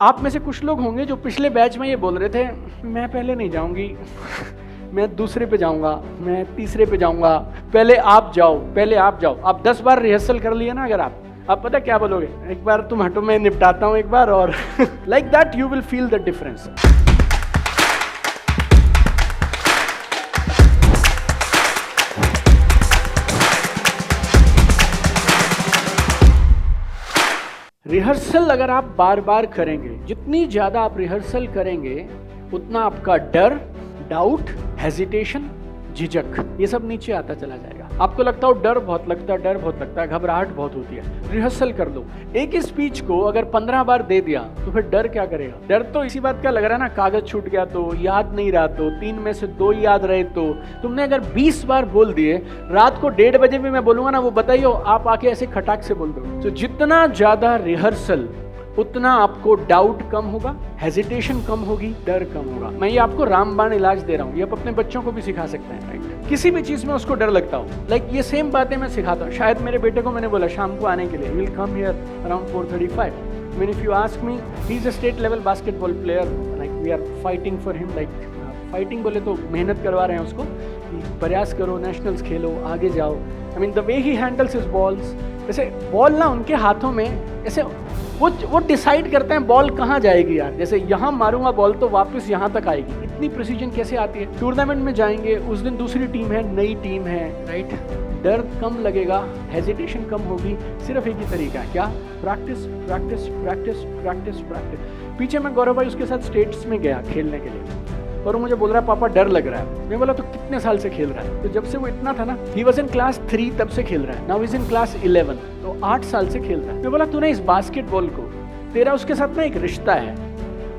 आप में से कुछ लोग होंगे जो पिछले बैच में ये बोल रहे थे, मैं पहले नहीं जाऊंगी, मैं दूसरे पे जाऊंगा, मैं तीसरे पे जाऊंगा, पहले आप जाओ, पहले आप जाओ। आप 10 बार रिहर्सल कर लिए ना, अगर आप पता क्या बोलोगे, एक बार तुम हटो मैं निपटाता हूं एक बार, और like that you will feel the difference. Rehearsal अगर आप बार बार करेंगे, जितनी ज्यादा आप रिहर्सल करेंगे, उतना आपका डर, डाउट, हेजिटेशन, झिझक, ये सब नीचे आता चला जाएगा। आपको लगता हो डर बहुत लगता है, घबराहट बहुत होती है, रिहर्सल कर लो। एक ही स्पीच को अगर 15 बार दे दिया तो फिर डर क्या करेगा? डर तो इसी बात का लग रहा है ना, कागज छूट गया तो, याद नहीं रहा तो, 3 में से 2 याद रहे तो। तुमने अगर 20 बार बोल दिए, रात को 1:30 बजे भी मैं बोलूंगा ना, वो बताइए, आप आके ऐसे खटाक से बोल दो। तो जितना ज्यादा रिहर्सल, उतना आपको डाउट कम होगा, हेजिटेशन कम होगी, डर कम होगा। मैं ये आपको रामबाण इलाज दे रहा हूँ, ये आप अपने बच्चों को भी सिखा सकते हैं, राइट? किसी भी चीज में उसको डर लगता हो, लाइक ये सेम बातें मैं सिखाता हूँ। शायद मेरे बेटे को मैंने बोला शाम को आने के लिए, will come here around 4:35। When if you ask me, he is a state level basketball player, like we are fighting for him, like fighting बोले तो मेहनत करवा रहे हैं उसको, प्रयास करो, नेशनल्स खेलो, आगे जाओ। I mean the way he handles his balls, जैसे बॉल ना उनके हाथों में ऐसे वो डिसाइड करते हैं बॉल कहाँ जाएगी यार, जैसे यहाँ मारूंगा बॉल तो वापस यहाँ तक आएगी। इतनी प्रिसीजन कैसे आती है? टूर्नामेंट में जाएंगे, उस दिन दूसरी टीम है, नई टीम है, राइट? डर कम लगेगा, हेजिटेशन कम होगी। सिर्फ एक ही तरीका है, क्या? Practice practice practice practice practice. पीछे मैं गौरव भाई उसके साथ स्टेट्स में गया खेलने के लिए, और वो मुझे बोल रहा है पापा डर लग रहा है। मैं बोला तो कितने साल से खेल रहा है? तो जब से वो इतना था ना, ही वाज इन क्लास 3 तब से खेल रहा है, नाउ इज इन क्लास 11, तो 8 साल से खेल रहा है। मैं बोला तूने इस बास्केटबॉल को, तेरा उसके साथ ना एक रिश्ता है,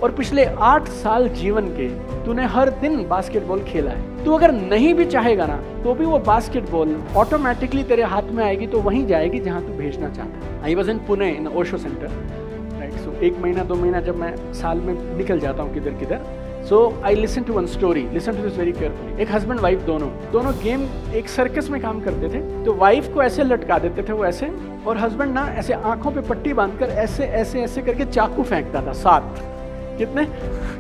और पिछले 8 साल जीवन के तूने हर दिन बास्केटबॉल खेला है। तू अगर नहीं भी चाहेगा ना, तो भी वो बास्केटबॉल ऑटोमेटिकली तेरे हाथ में आएगी, तो वहीं जाएगी जहां तू भेजना चाहता है। I was in Pune in Osho center, right? So 1 महीना 2 महीना जब मैं साल में निकल जाता हूँ किधर किधर, So I listen to one story. Listen to this very carefully. एक हस्बैंड वाइफ दोनों गेम एक सर्कस में काम करते थे। तो वाइफ को ऐसे लटका देते थे वो ऐसे, और हस्बैंड ना ऐसे आंखों पे पट्टी बांधकर ऐसे ऐसे ऐसे करके चाकू फेंकता था 7। कितने?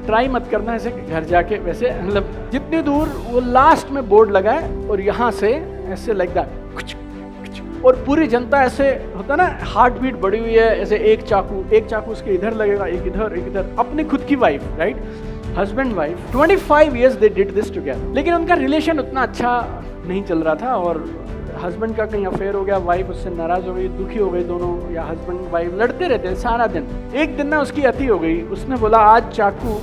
ट्राई मत करना ऐसे घर जाके, वैसे मतलब जितनी दूर वो लास्ट में बोर्ड लगा है, और यहाँ से ऐसे लाइक दैट, और पूरी जनता ऐसे होता ना, हार्ट बीट बढ़ी हुई है, ऐसे एक चाकू उसके इधर लगेगा, एक इधर। अपनी खुद की wife, right? Husband wife 25 years they did this together। लेकिन उनका रिलेशन उतना अच्छा नहीं चल रहा था, और हस्बैंड का कहीं अफेयर हो गया, वाइफ उससे नाराज हो गई, दुखी हो गई दोनों, या हस्बैंड वाइफ लड़ते रहते हैं सारा दिन। एक दिन ना उसकी अति हो गई, उसने बोला आज चाकू,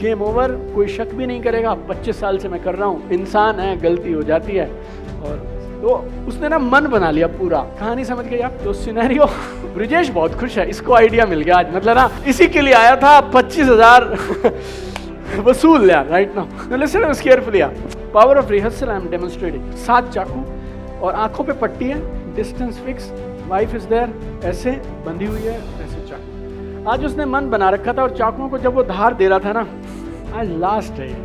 गेम ओवर, कोई शक भी नहीं करेगा, 25 साल से मैं कर रहा हूँ, इंसान है, गलती हो जाती है। और तो उसने ना मन बना लिया पूरा। कहानी समझ गए आप? तो सिनेरियो, ब्रिजेश बहुत खुश है, इसको आइडिया मिल गया आज, मतलब ना इसी के लिए आया था, 25,000 वसूल लिया, right now listen to carefully. Power of rehearsal I am demonstrating. 7 चाकू और आंखों पे पट्टी है, distance fix, wife is there, ऐसे बंधी हुई है, ऐसे चाकू। आज उसने मन बना रखा था, और चाकुओं को जब वो धार दे रहा था ना, आज लास्ट है,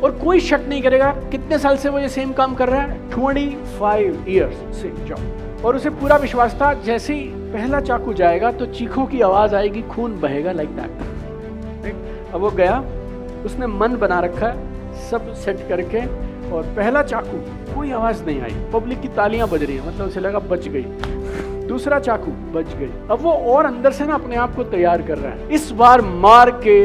और कोई शक नहीं करेगा कितने साल से वो ये सेम काम कर रहा है, 25 years से जाओ। और उसे पूरा विश्वास था जैसे ही पहला चाकू जाएगा तो चीखों की आवाज आएगी, खून बहेगा, लाइक दैट। अब वो गया, उसने मन बना रखा है, सब सेट करके, और पहला चाकू, कोई आवाज नहीं आई, पब्लिक की तालियां बज रही है, मतलब उसे लगा बच गई। दूसरा चाकू बच गई। अब वो और अंदर से ना अपने आप को तैयार कर रहा है, इस बार मार के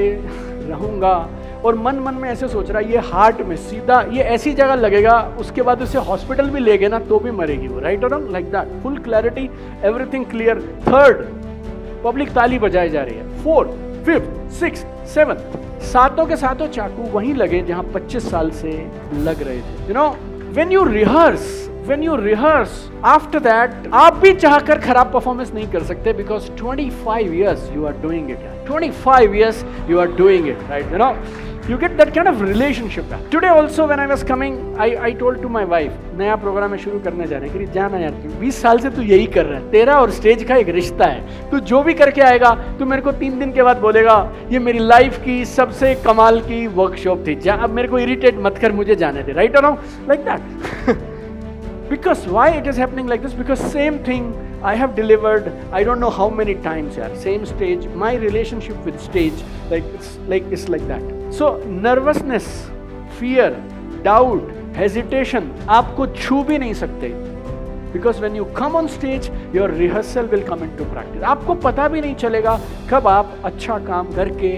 रहूंगा, और मन में ऐसे सोच रहा है, ये हार्ट में सीधा, ये ऐसी जगह लगेगा, उसके बाद उसे हॉस्पिटल भी ले गए ना तो भी मरेगी वो, राइट और wrong, like that. Full clarity, everything clear. 3rd, public ताली बजाई जा रही है। 4th, 5th, 6th, 7th, सातों के सातों चाकू वहीं लगे जहां 25 साल से लग रहे थे। You know, when you rehearse, after that, आप भी चाहकर खराब परफॉर्मेंस नहीं कर सकते, because 25 years you are doing it. 25 years you are doing it, right? You know, you get that kind of relationship. Today also when I was coming, I told to my wife, नया programme में शुरू करने जा रहे हैं, कि जाना यार, तू 20 साल से तू यही कर रहा है, तेरा और स्टेज का एक रिश्ता है, तू जो भी करके आएगा, तू मेरे को 3 दिन के बाद बोलेगा ये मेरी लाइफ की सबसे कमाल की वर्कशॉप थी, जा अब मेरे को इरिटेट मत कर, मुझे जाने दे, राइट और wrong, like that. Because why it is happening like this? Because same thing I have delivered I don't know how many times yaar, same stage. My relationship with stage it's like that. So nervousness, fear, doubt, hesitation आपको छू भी नहीं सकते. Because when you come on stage, your rehearsal will come into practice. आपको पता भी नहीं चलेगा कब आप अच्छा काम करके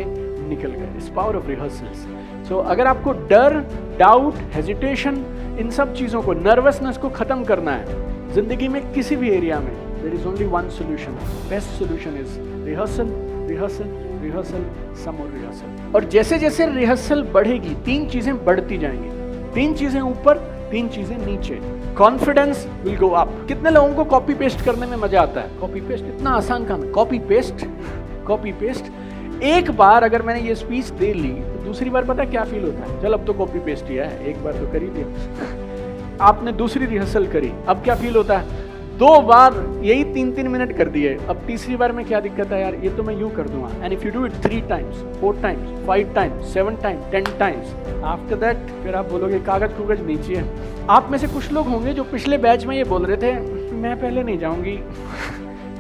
निकल गए. It's power of rehearsals. So अगर आपको डर, डाउट, हेजिटेशन, इन सब चीज़ों को, नर्वसनेस को ख़त्म करना है जिंदगी में किसी भी एरिया में, there is only one solution. Best solution is rehearsal, rehearsal, rehearsal, some more rehearsal. और जैसे जैसे रिहर्सल बढ़ेगी, 3 चीज़ें बढ़ती जाएंगी. 3 चीज़ें ऊपर, 3 चीज़ें नीचे. Confidence will go up. कितने लोगों को कॉपी पेस्ट करने में मजा आता है? कॉपी पेस्ट इतना आसान काम है. Copy paste. एक बार अगर मैंने ये स्पीच दे ली तो दूसरी बार पता क्या फील होता है? चल अब तो कॉपी पेस्ट ही है, एक बार तो कर ही दिया. आपने दूसरी रिहर्सल करी, अब क्या फील होता है? 2 बार यही 3-3 मिनट कर दिए, अब तीसरी बार में क्या दिक्कत है यार, ये तो मैं यूं कर दूंगा. And if you do it 3 times, 4 times, 5 times, 7 times, 10 times, after that फिर आप बोलोगे कागज कुगज नीचे है. आप में से कुछ लोग होंगे जो पिछले बैच में ये बोल रहे थे, मैं पहले नहीं जाऊंगी,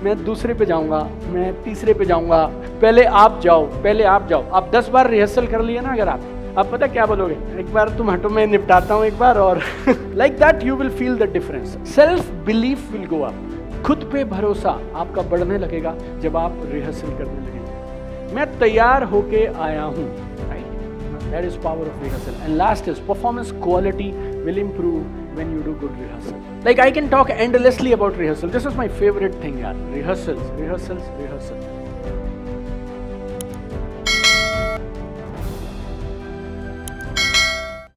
मैं दूसरे पे जाऊंगा, मैं तीसरे पे जाऊंगा, पहले आप जाओ. आप 10 बार रिहर्सल कर लिए ना अगर आप पता क्या बोलोगे? एक बार तुम हटो, मैं निपटाता हूँ एक बार और. Like that you will feel the difference. Self belief will go up. खुद पे भरोसा आपका बढ़ने लगेगा जब आप रिहर्सल करने लगेंगे. मैं तैयार होके आया हूँ. That is power of rehearsal. And last is performance quality will improve when you do good rehearsal. Like I can talk endlessly about rehearsal. This is my favorite thing, yaar. Rehearsals.